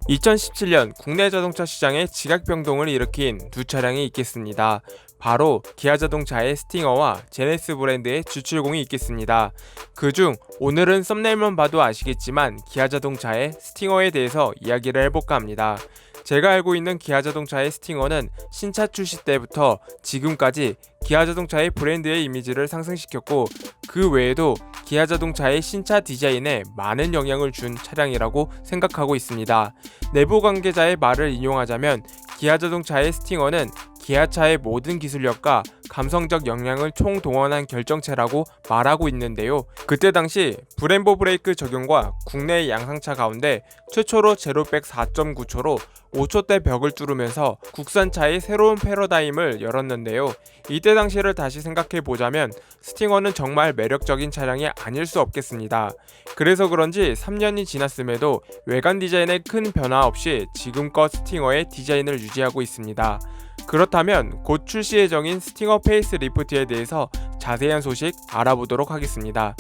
2017년 국내 자동차 시장에 지각 변동을 일으킨 두 차량이 있겠습니다. 바로 기아자동차의 스팅어와 제네시스 브랜드의 G70이 있겠습니다. 그중 오늘은 썸네일만 봐도 아시겠지만 기아자동차의 스팅어에 대해서 이야기를 해볼까 합니다. 제가 알고 있는 기아자동차의 스팅어는 신차 출시 때부터 지금까지 기아자동차의 브랜드의 이미지를 상승시켰고, 그 외에도 기아자동차의 신차 디자인에 많은 영향을 준 차량이라고 생각하고 있습니다. 내부 관계자의 말을 인용하자면 기아자동차의 스팅어는 기아차의 모든 기술력과 감성적 역량을 총동원한 결정체라고 말하고 있는데요. 그때 당시 브렘보 브레이크 적용과 국내의 양상차 가운데 최초로 제로백 4.9초로 5초대 벽을 뚫으면서 국산차의 새로운 패러다임을 열었는데요. 이때 당시를 다시 생각해보자면 스팅어는 정말 매력적인 차량이 아닐 수 없겠습니다. 그래서 그런지 3년이 지났음에도 외관 디자인에 큰 변화 없이 지금껏 스팅어의 디자인을 유지하고 있습니다. 그렇다면 곧 출시 예정인 스팅어 페이스 리프트에 대해서 자세한 소식 알아보도록 하겠습니다.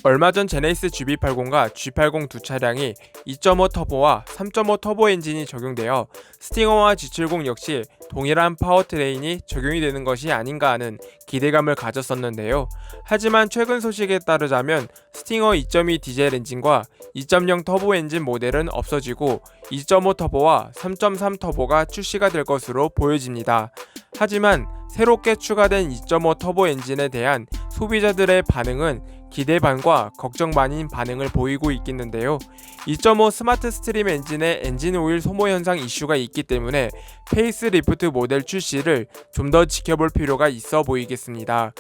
얼마 전 제네시스 GB80과 G80 두 차량이 2.5 터보와 3.5 터보 엔진이 적용되어 스팅어와 G70 역시 동일한 파워트레인이 적용이 되는 것이 아닌가 하는 기대감을 가졌었는데요. 하지만 최근 소식에 따르자면 스팅어 2.2 디젤 엔진과 2.0 터보 엔진 모델은 없어지고 2.5 터보와 3.3 터보가 출시가 될 것으로 보여집니다. 하지만 새롭게 추가된 2.5 터보 엔진에 대한 소비자들의 반응은 기대 반과 걱정 반인 반응을 보이고 있겠는데요. 2.5 스마트 스트림 엔진의 엔진 오일 소모 현상 이슈가 있기 때문에 페이스 리프트 모델 출시를 좀 더 지켜볼 필요가 있어 보이겠습니다.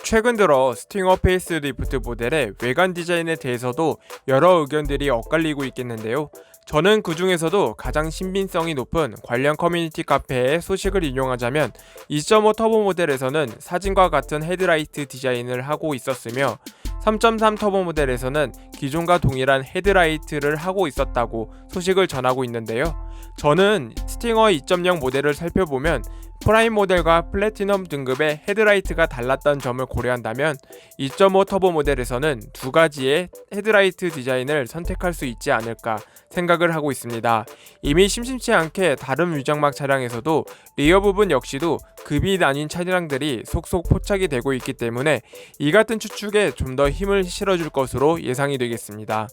최근 들어 스팅어 페이스 리프트 모델의 외관 디자인에 대해서도 여러 의견들이 엇갈리고 있겠는데요. 저는 그 중에서도 가장 신빙성이 높은 관련 커뮤니티 카페의 소식을 인용하자면 2.5 터보 모델에서는 사진과 같은 헤드라이트 디자인을 하고 있었으며 3.3 터보 모델에서는 기존과 동일한 헤드라이트를 하고 있었다고 소식을 전하고 있는데요. 저는 스팅어 2.0 모델을 살펴보면 프라임 모델과 플래티넘 등급의 헤드라이트가 달랐던 점을 고려한다면 2.5 터보 모델에서는 두 가지의 헤드라이트 디자인을 선택할 수 있지 않을까 생각을 하고 있습니다. 이미 심심치 않게 다른 위장막 차량에서도 리어 부분 역시도 급이 나뉜 차량들이 속속 포착이 되고 있기 때문에 이 같은 추측에 좀 더 힘을 실어줄 것으로 예상이 되겠습니다.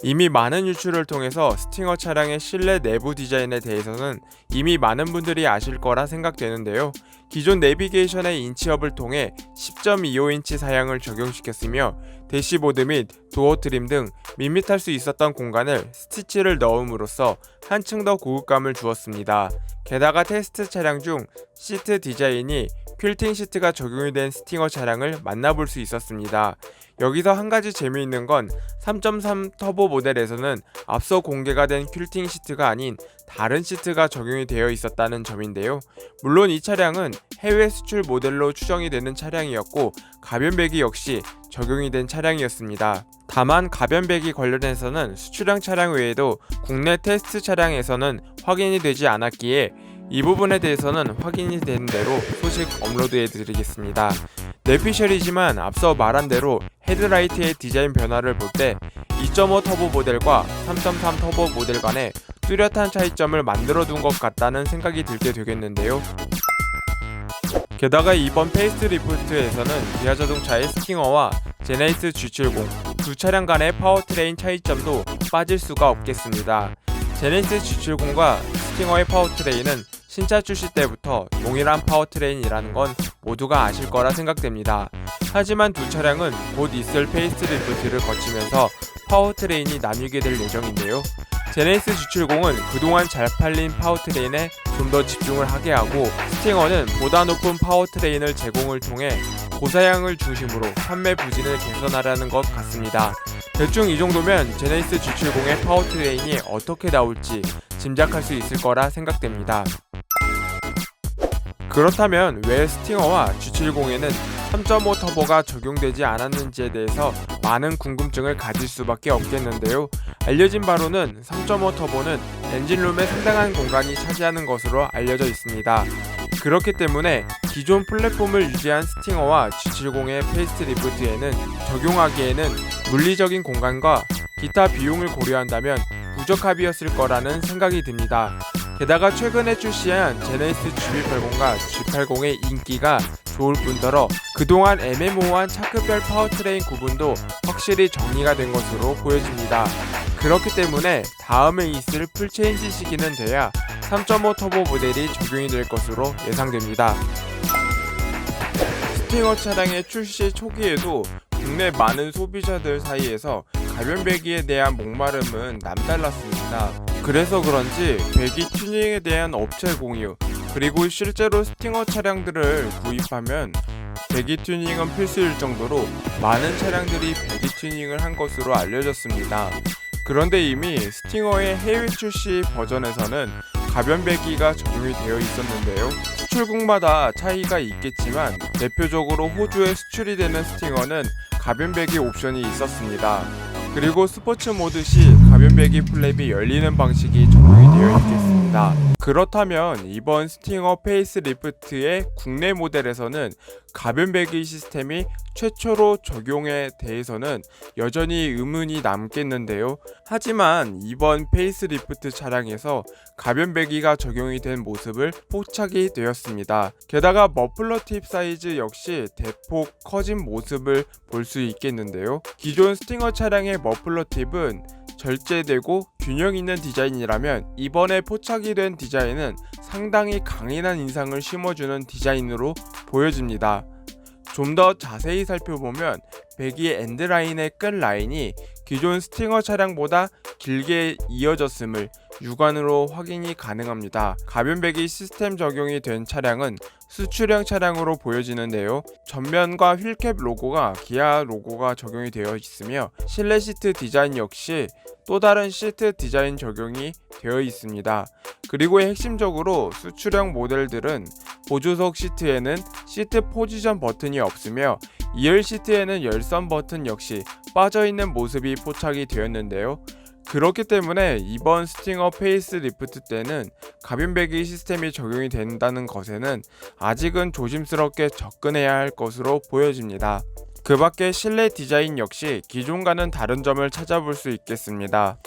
이미 많은 유출을 통해서 스팅어 차량의 실내 내부 디자인에 대해서는 이미 많은 분들이 아실 거라 생각되는데요. 기존 내비게이션의 인치업을 통해 10.25인치 사양을 적용시켰으며 대시보드 및 도어 트림 등 밋밋할 수 있었던 공간을 스티치를 넣음으로써 한층 더 고급감을 주었습니다. 게다가 테스트 차량 중 시트 디자인이 퀼팅 시트가 적용이 된 스팅어 차량을 만나볼 수 있었습니다. 여기서 한 가지 재미있는 건 3.3 터보 모델에서는 앞서 공개가 된 퀼팅 시트가 아닌 다른 시트가 적용이 되어 있었다는 점인데요. 물론 이 차량은 해외 수출 모델로 추정이 되는 차량이었고 가변 배기 역시 적용이 된 차량이었습니다. 다만 가변 배기 관련해서는 수출형 차량 외에도 국내 테스트 차량에서는 확인이 되지 않았기에 이 부분에 대해서는 확인이 된 대로 소식 업로드해 드리겠습니다. 내피셜이지만 앞서 말한 대로 헤드라이트의 디자인 변화를 볼 때 2.5 터보 모델과 3.3 터보 모델 간에 뚜렷한 차이점을 만들어 둔 것 같다는 생각이 들게 되겠는데요. 게다가 이번 페이스 리프트에서는 기아자동차의 스팅어와 제네시스 G70 두 차량 간의 파워트레인 차이점도 빠질 수가 없겠습니다. 제네시스 G70과 스팅어의 파워트레인은 신차 출시 때부터 동일한 파워트레인이라는 건 모두가 아실 거라 생각됩니다. 하지만 두 차량은 곧 있을 페이스 리프트를 거치면서 파워트레인이 나뉘게 될 예정인데요. 제네시스 G70은 그동안 잘 팔린 파워트레인에 좀 더 집중을 하게 하고 스팅어는 보다 높은 파워트레인을 제공을 통해 고사양을 중심으로 판매 부진을 개선하려는 것 같습니다. 대충 이 정도면 제네시스 G70의 파워트레인이 어떻게 나올지 짐작할 수 있을 거라 생각됩니다. 그렇다면 왜 스팅어와 G70에는 3.5 터보가 적용되지 않았는지에 대해서 많은 궁금증을 가질 수밖에 없겠는데요. 알려진 바로는 3.5 터보는 엔진룸에 상당한 공간이 차지하는 것으로 알려져 있습니다. 그렇기 때문에 기존 플랫폼을 유지한 스팅어와 G70의 페이스 리프트에는 적용하기에는 물리적인 공간과 기타 비용을 고려한다면 부적합이었을 거라는 생각이 듭니다. 게다가 최근에 출시한 제네시스 G80과 G80의 인기가 좋을 뿐더러 그동안 애매모호한 차크별 파워트레인 구분도 확실히 정리가 된 것으로 보여집니다. 그렇기 때문에 다음에 있을 풀체인지 시기는 돼야 3.5 터보 모델이 적용이 될 것으로 예상됩니다. 스팅어 차량의 출시 초기에도 국내 많은 소비자들 사이에서 가변 배기에 대한 목마름은 남달랐습니다. 그래서 그런지 배기 튜닝에 대한 업체 공유, 그리고 실제로 스팅어 차량들을 구입하면 배기 튜닝은 필수일 정도로 많은 차량들이 배기 튜닝을 한 것으로 알려졌습니다. 그런데 이미 스팅어의 해외 출시 버전에서는 가변 배기가 적용이 되어 있었는데요. 수출국마다 차이가 있겠지만 대표적으로 호주에 수출이 되는 스팅어는 가변 배기 옵션이 있었습니다. 그리고 스포츠 모드 시 가변 배기 플랩이 열리는 방식이 적용이 되어 있겠습니다. 그렇다면 이번 스팅어 페이스리프트의 국내 모델에서는 가변 배기 시스템이 최초로 적용에 대해서는 여전히 의문이 남겠는데요. 하지만 이번 페이스리프트 차량에서 가변 배기가 적용이 된 모습을 포착이 되었습니다. 게다가 머플러 팁 사이즈 역시 대폭 커진 모습을 볼 수 있겠는데요. 기존 스팅어 차량의 머플러 팁은 절제되고 균형 있는 디자인이라면 이번에 포착이 된 디자인은 상당히 강인한 인상을 심어주는 디자인으로 보여집니다. 좀 더 자세히 살펴보면 배기 엔드라인의 끝 라인이 기존 스팅어 차량보다 길게 이어졌음을 육안으로 확인이 가능합니다. 가변 배기 시스템 적용이 된 차량은 수출형 차량으로 보여지는데요. 전면과 휠캡 로고가 기아 로고가 적용이 되어 있으며 실내 시트 디자인 역시 또 다른 시트 디자인 적용이 되어 있습니다. 그리고 핵심적으로 수출형 모델들은 보조석 시트에는 시트 포지션 버튼이 없으며 2열 시트에는 열선 버튼 역시 빠져있는 모습이 포착이 되었는데요. 그렇기 때문에 이번 스팅어 페이스리프트 때는 가변 배기 시스템이 적용이 된다는 것에는 아직은 조심스럽게 접근해야 할 것으로 보여집니다. 그 밖에 실내 디자인 역시 기존과는 다른 점을 찾아볼 수 있겠습니다.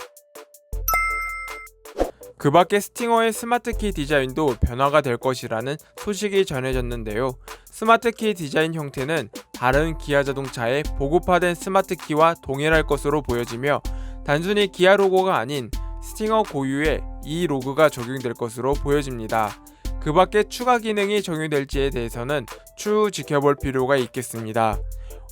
그 밖에 스팅어의 스마트키 디자인도 변화가 될 것이라는 소식이 전해졌는데요. 스마트키 디자인 형태는 다른 기아 자동차의 보급화된 스마트키와 동일할 것으로 보여지며 단순히 기아 로고가 아닌 스팅어 고유의 이 로고가 적용될 것으로 보여집니다. 그 밖에 추가 기능이 적용될지에 대해서는 추후 지켜볼 필요가 있겠습니다.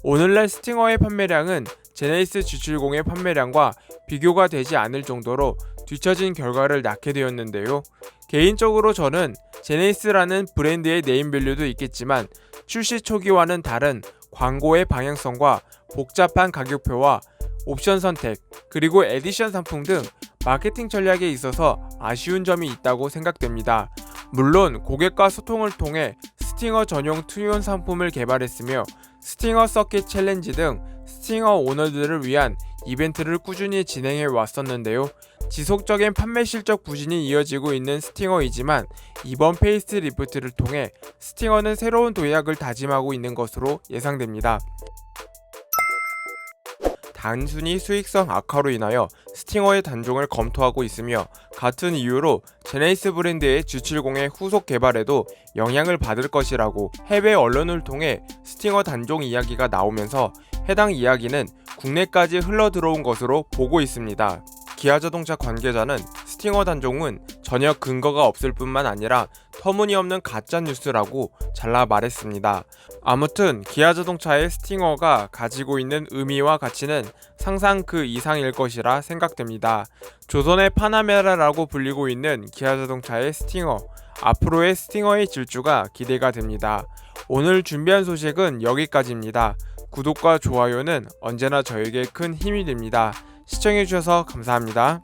오늘날 스팅어의 판매량은 제네시스 G70의 판매량과 비교가 되지 않을 정도로 뒤처진 결과를 낳게 되었는데요. 개인적으로 저는 제네시스라는 브랜드의 네임밸류도 있겠지만 출시 초기와는 다른 광고의 방향성과 복잡한 가격표와 옵션 선택, 그리고 에디션 상품 등 마케팅 전략에 있어서 아쉬운 점이 있다고 생각됩니다. 물론 고객과 소통을 통해 스팅어 전용 투혼 상품을 개발했으며 스팅어 서킷 챌린지 등 스팅어 오너들을 위한 이벤트를 꾸준히 진행해 왔었는데요. 지속적인 판매 실적 부진이 이어지고 있는 스팅어이지만 이번 페이스리프트를 통해 스팅어는 새로운 도약을 다짐하고 있는 것으로 예상됩니다. 단순히 수익성 악화로 인하여 스팅어의 단종을 검토하고 있으며 같은 이유로 제네시스 브랜드의 G70의 후속 개발에도 영향을 받을 것이라고 해외 언론을 통해 스팅어 단종 이야기가 나오면서 해당 이야기는 국내까지 흘러 들어온 것으로 보고 있습니다. 기아자동차 관계자는 스팅어 단종은 전혀 근거가 없을 뿐만 아니라 터무니없는 가짜 뉴스라고 잘라 말했습니다. 아무튼 기아자동차의 스팅어가 가지고 있는 의미와 가치는 상상 그 이상일 것이라 생각됩니다. 조선의 파나메라라고 불리고 있는 기아자동차의 스팅어, 앞으로의 스팅어의 질주가 기대가 됩니다. 오늘 준비한 소식은 여기까지입니다. 구독과 좋아요는 언제나 저에게 큰 힘이 됩니다. 시청해주셔서 감사합니다.